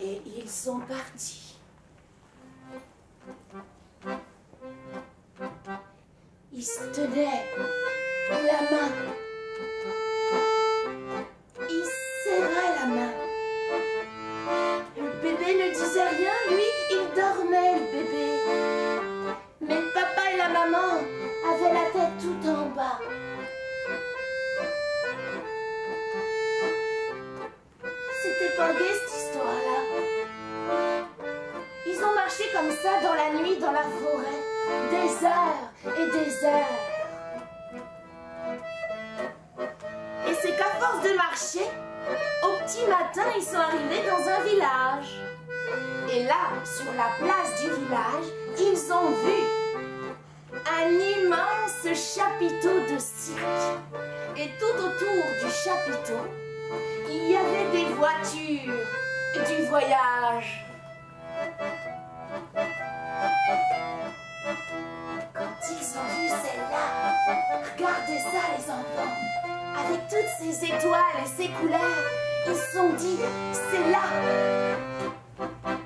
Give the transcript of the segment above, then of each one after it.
Et ils sont partis. Ils se tenaient la main. Ils serraient la main. Le bébé ne disait rien, lui, il dormait, le bébé. Mais le papa et la maman avaient la tête tout en bas. C'était pas gai cette histoire-là. Ils ont marché comme ça dans la nuit, dans la forêt, des heures et des heures. Et c'est qu'à force de marcher, au petit matin, ils sont arrivés dans un village. Et là, sur la place du village, ils ont vu un immense chapiteau de cirque. Et tout autour du chapiteau, il y avait des voitures du voyage. Quand ils ont vu celle-là, regardez ça les enfants, avec toutes ces étoiles et ces couleurs, ils se sont dit, c'est là,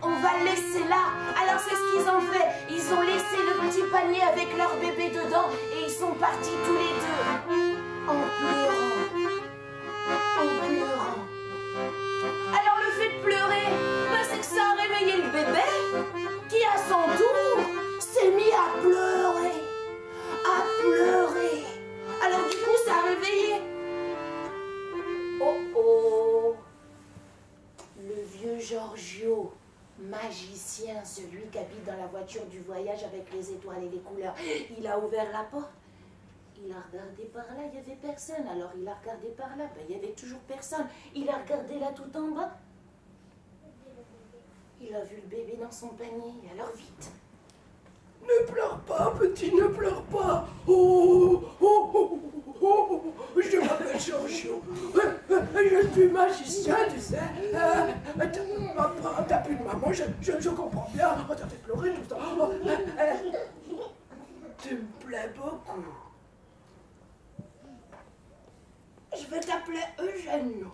on va le laisser là. Alors c'est ce qu'ils ont fait, ils ont laissé le petit panier avec leur bébé dedans et ils sont partis tous les deux, en pleurant, en pleurant. Alors le fait de pleurer, c'est que ça a réveillé le bébé, qui à son tour s'est mis à pleurer, à pleurer. Alors du coup ça a réveillé. Oh oh, le vieux Giorgio, magicien, celui qui habite dans la voiture du voyage avec les étoiles et les couleurs, il a ouvert la porte. Il a regardé par là, il n'y avait personne. Alors il a regardé par là, ben, il n'y avait toujours personne. Il a regardé là tout en bas. Il a vu le bébé dans son panier, alors vite. Ne pleure pas, petit, ne pleure pas. Oh, oh, oh, oh, oh. Je m'appelle Giorgio. Je suis magicien, tu sais. T'as plus de maman, je comprends bien. Oh, t'as fait pleurer tout ça. Oh, tu me plais beaucoup. Je vais t'appeler Eugenio.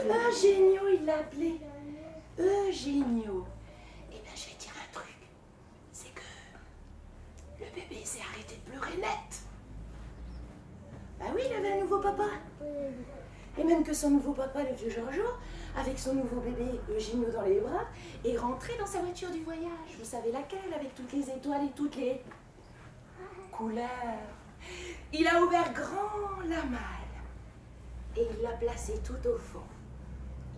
Eugenio, il l'a appelé. Eugenio. Eh bien, je vais dire un truc. C'est que le bébé s'est arrêté de pleurer net. Bah oui, il avait un nouveau papa. Et même que son nouveau papa, le vieux Giorgio, avec son nouveau bébé Eugenio dans les bras, est rentré dans sa voiture du voyage. Vous savez laquelle, avec toutes les étoiles et toutes les couleurs. Il a ouvert grand la malle et il l'a placé tout au fond.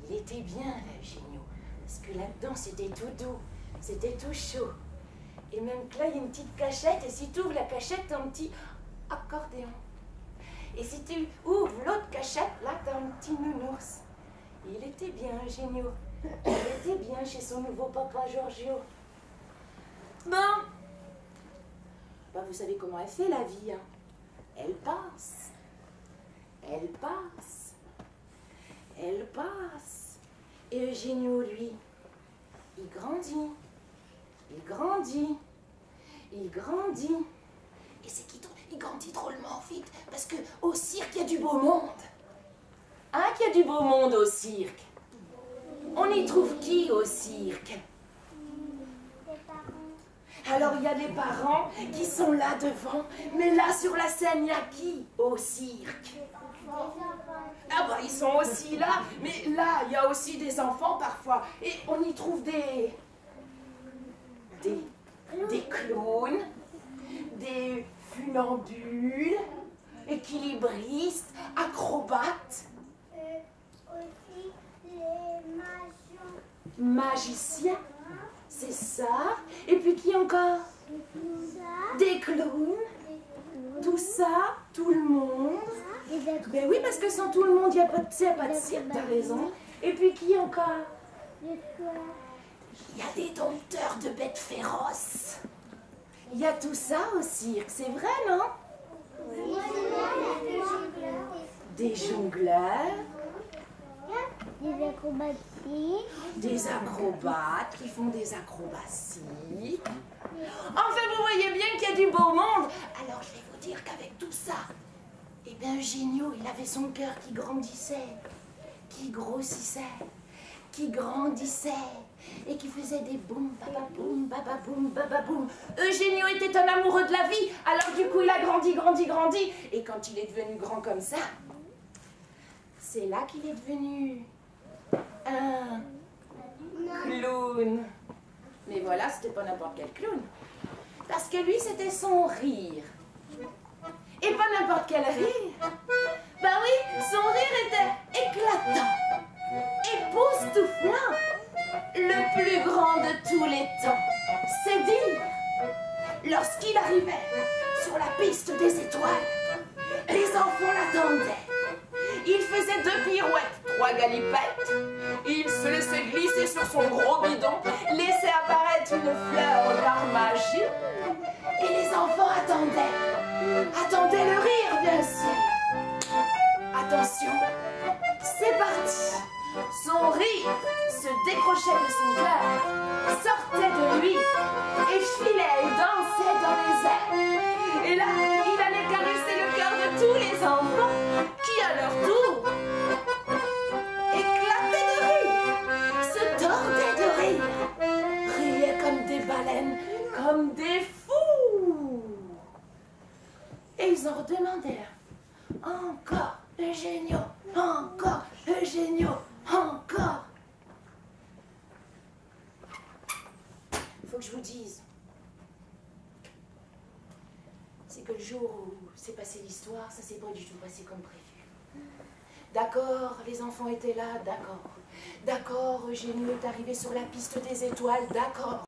Il était bien là, Eugenio, parce que là-dedans c'était tout doux, c'était tout chaud. Et même que là, il y a une petite cachette, et si tu ouvres la cachette, t'as un petit accordéon. Et si tu ouvres l'autre cachette, là, t'as un petit nounours. Et il était bien, Eugenio. Il était bien chez son nouveau papa, Giorgio. Bon. Bah, vous savez comment elle fait, la vie, hein. Elle passe. Elle passe. Elle passe. Et Eugenio, lui, il grandit. Il grandit. Il grandit. Et c'est qu'il grandit drôlement vite. Parce que au cirque, il y a du beau monde. Hein, qu'il y a du beau monde au cirque. On y trouve qui au cirque? Alors il y a les parents qui sont là devant, mais là sur la scène, il y a qui au cirque? Ah bah ils sont aussi là, mais là il y a aussi des enfants parfois, et on y trouve des clowns, des funambules, équilibristes, acrobates. Aussi les Magiciens, c'est ça. Et puis qui encore? Des clowns. Tout ça, tout le monde. Ben oui, parce que sans tout le monde, il n'y a pas de cirque, t'as raison. Et puis qui encore? Il y a des dompteurs de bêtes féroces. Il y a tout ça au cirque, c'est vrai, non? Des jongleurs. Des acrobaties. Des acrobates qui font des acrobaties. Enfin, vous voyez bien qu'il y a du beau monde. Alors, je vais vous dire qu'avec tout ça, eh bien, Eugenio, il avait son cœur qui grandissait. qui grossissait, qui grandissait et qui faisait des boum, baba boum, baba boum, baba boum. Eugenio était un amoureux de la vie, alors du coup il a grandi, grandi, grandi. Et quand il est devenu grand comme ça, c'est là qu'il est devenu un clown. Mais voilà, c'était pas n'importe quel clown. Parce que lui, c'était son rire. Et pas n'importe quel rire. Ben oui, son rire était éclatant, époustouflant, le plus grand de tous les temps. C'est dire, lorsqu'il arrivait sur la piste des étoiles, les enfants l'attendaient. Il faisait 2 pirouettes, 3 galipettes. Il se laissait glisser sur son gros bidon, laissait apparaître une fleur au quart magique. Et les enfants attendaient le rire, bien sûr. Attention, c'est parti. Son rire se décrochait de son cœur, sortait de lui et filait et dansait dans les airs. Et là, il allait caresser le cœur de tous les enfants qui, à leur tour, éclataient de rire, se tordaient de rire, riaient comme des baleines, comme des fous. Et ils en redemandaient encore, Eugenio, encore, Eugenio, encore. Il faut que je vous dise, c'est que le jour où s'est passée l'histoire, ça s'est pas du tout passé comme prévu. D'accord, les enfants étaient là, d'accord. D'accord, Eugenio est arrivé sur la piste des étoiles, d'accord.